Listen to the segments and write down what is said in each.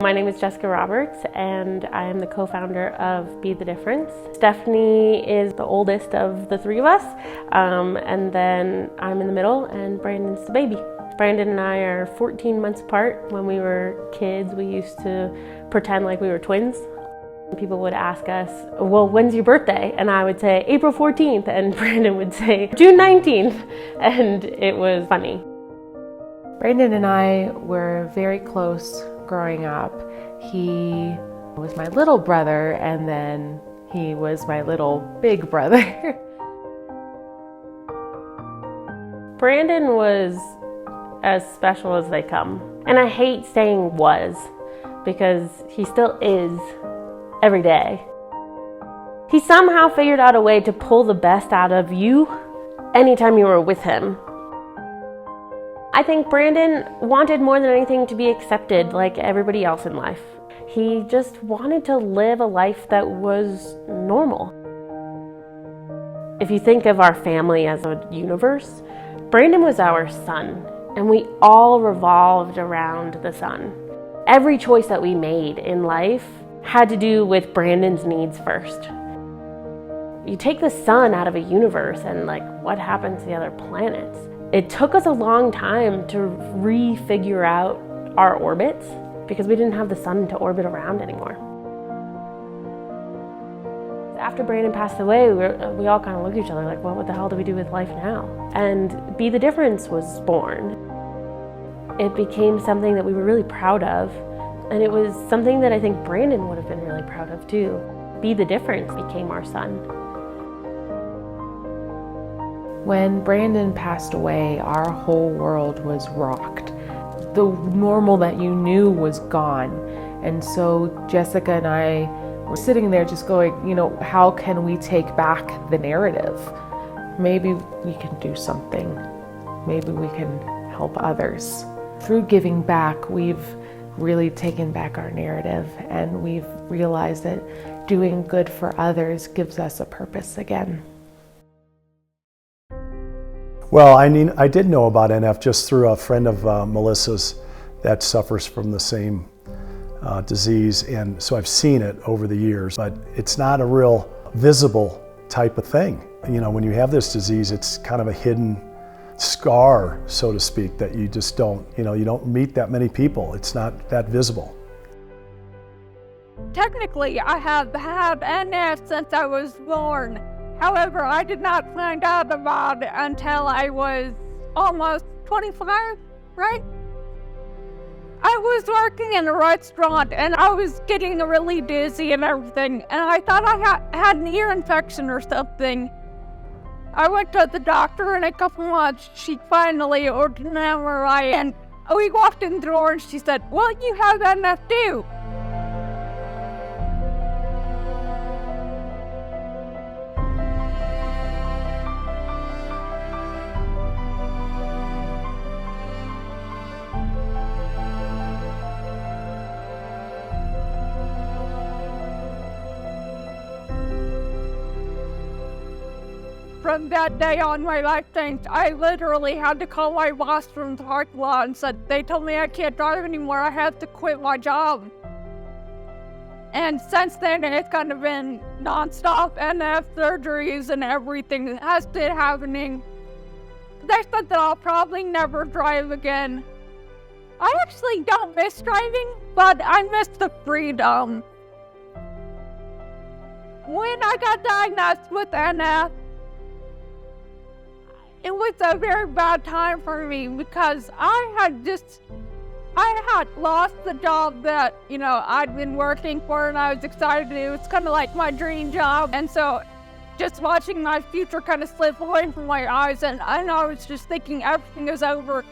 My name is Jessica Roberts, and I am the co-founder of Be the Difference. Stephanie is the oldest of the three of us, and then I'm in the middle, and Brandon's the baby. Brandon and I are 14 months apart. When we were kids, we used to pretend like we were twins. People would ask us, well, when's your birthday? And I would say April 14th, and Brandon would say June 19th, and it was funny. Brandon and I were very close growing up. He was my little brother, and then he was my little big brother. Brandon was as special as they come. And I hate saying was, because he still is every day. He somehow figured out a way to pull the best out of you anytime you were with him. I think Brandon wanted more than anything to be accepted like everybody else in life. He just wanted to live a life that was normal. If you think of our family as a universe, Brandon was our sun, and we all revolved around the sun. Every choice that we made in life had to do with Brandon's needs first. You take the sun out of a universe and what happens to the other planets? It took us a long time to refigure out our orbits because we didn't have the sun to orbit around anymore. After Brandon passed away, we all kind of looked at each other like, well, what the hell do we do with life now? And Be the Difference was born. It became something that we were really proud of, and it was something that I think Brandon would have been really proud of too. Be the Difference became our son. When Brandon passed away, our whole world was rocked. The normal that you knew was gone. And so Jessica and I were sitting there just going, how can we take back the narrative? Maybe we can do something. Maybe we can help others. Through giving back, we've really taken back our narrative, and we've realized that doing good for others gives us a purpose again. Well, I did know about NF just through a friend of Melissa's that suffers from the same disease, and so I've seen it over the years, but it's not a real visible type of thing. When you have this disease, it's kind of a hidden scar, so to speak, that you just don't, you don't meet that many people. It's not that visible. Technically, I have had NF since I was born. However, I did not find out about it until I was almost 25, right? I was working in a restaurant and I was getting really dizzy and everything, and I thought I had an ear infection or something. I went to the doctor, in a couple months, she finally ordered an MRI, and we walked in the door and she said, well, you have NF too. From that day on, my life changed. I literally had to call my boss from the parking lot and said, they told me I can't drive anymore, I have to quit my job. And since then, it's kind of been nonstop NF surgeries and everything that has been happening. They said that I'll probably never drive again. I actually don't miss driving, but I miss the freedom. When I got diagnosed with NF, it was a very bad time for me because I had lost the job that, I'd been working for and I was excited to do. It's kind of like my dream job. And so just watching my future kind of slip away from my eyes, and I was just thinking everything is over.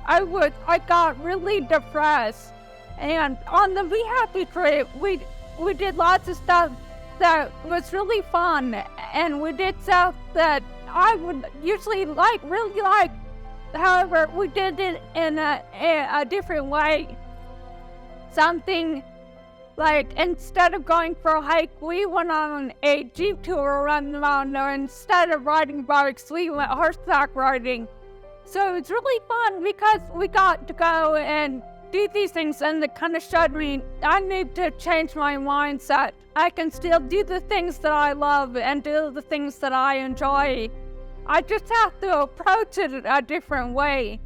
I got really depressed. And on the Be Happy trip, we did lots of stuff that was really fun. And we did stuff that I would usually really like. However, we did it in a different way. Something like, instead of going for a hike, we went on a jeep tour around the mountain, or instead of riding bikes, we went horseback riding. So it was really fun because we got to go and do these things, and it kind of showed me I need to change my mindset. I can still do the things that I love and do the things that I enjoy. I just have to approach it a different way.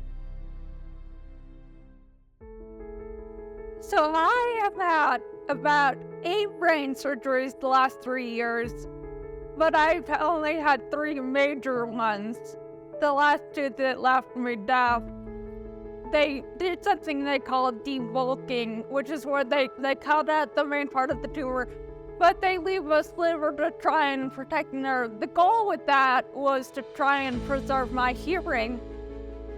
So I have had about 8 brain surgeries the last 3 years, but I've only had 3 major ones. The last 2 that left me deaf. They did something they call debulking, which is where they cut out the main part of the tumor, but they leave a sliver to try and protect the nerve. The goal with that was to try and preserve my hearing.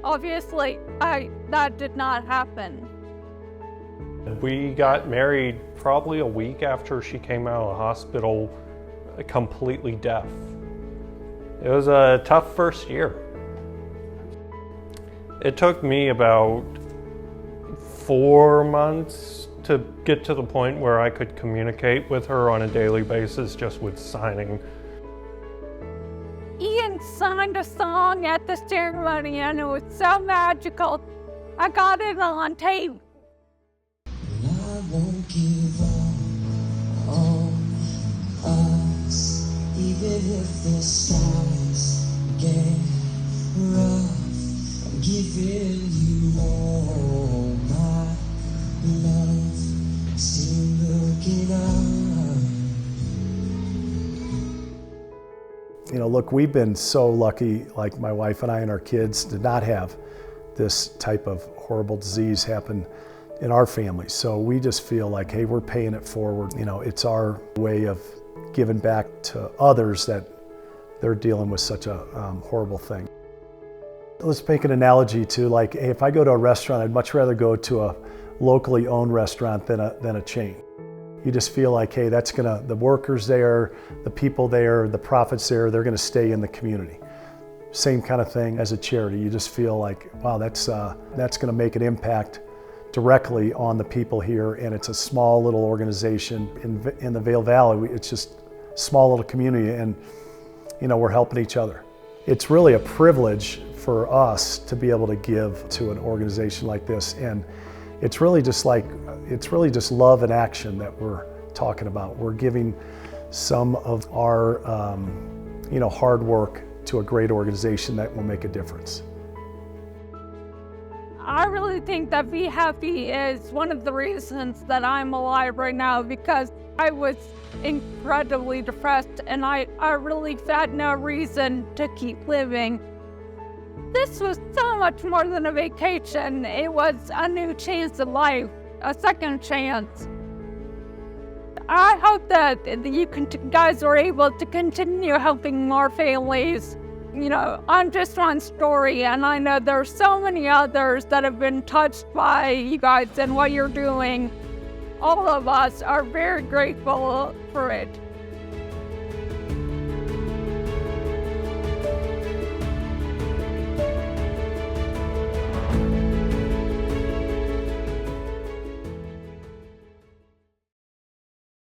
Obviously, that did not happen. We got married probably a week after she came out of the hospital, completely deaf. It was a tough first year. It took me about 4 months to get to the point where I could communicate with her on a daily basis just with signing. Ian signed a song at the ceremony and it was so magical. I got it on tape. I won't give up on us, even if the stars get rough. I'm giving you all my love, still looking up. You know, look, we've been so lucky, like my wife and I and our kids, to not have this type of horrible disease happen in our family. So we just feel like, hey, we're paying it forward. You know, it's our way of giving back to others that they're dealing with such a horrible thing. Let's make an analogy to, like, hey, if I go to a restaurant, I'd much rather go to a locally owned restaurant than a chain. You just feel like, hey, that's gonna, the workers there, the people there, the profits there, they're gonna stay in the community. Same kind of thing as a charity. You just feel like, wow, that's gonna make an impact directly on the people here, and it's a small little organization in the Vail Valley. It's just a small little community, and you know, we're helping each other. It's really a privilege for us to be able to give to an organization like this, and it's really just love and action that we're talking about. We're giving some of our hard work to a great organization that will make a difference. I really think that Be Happy is one of the reasons that I'm alive right now, because I was incredibly depressed and I really had no reason to keep living. This was so much more than a vacation. It was a new chance in life, a second chance. I hope that you guys are able to continue helping more families. You know, I'm just one story, and I know there's so many others that have been touched by you guys and what you're doing. All of us are very grateful for it.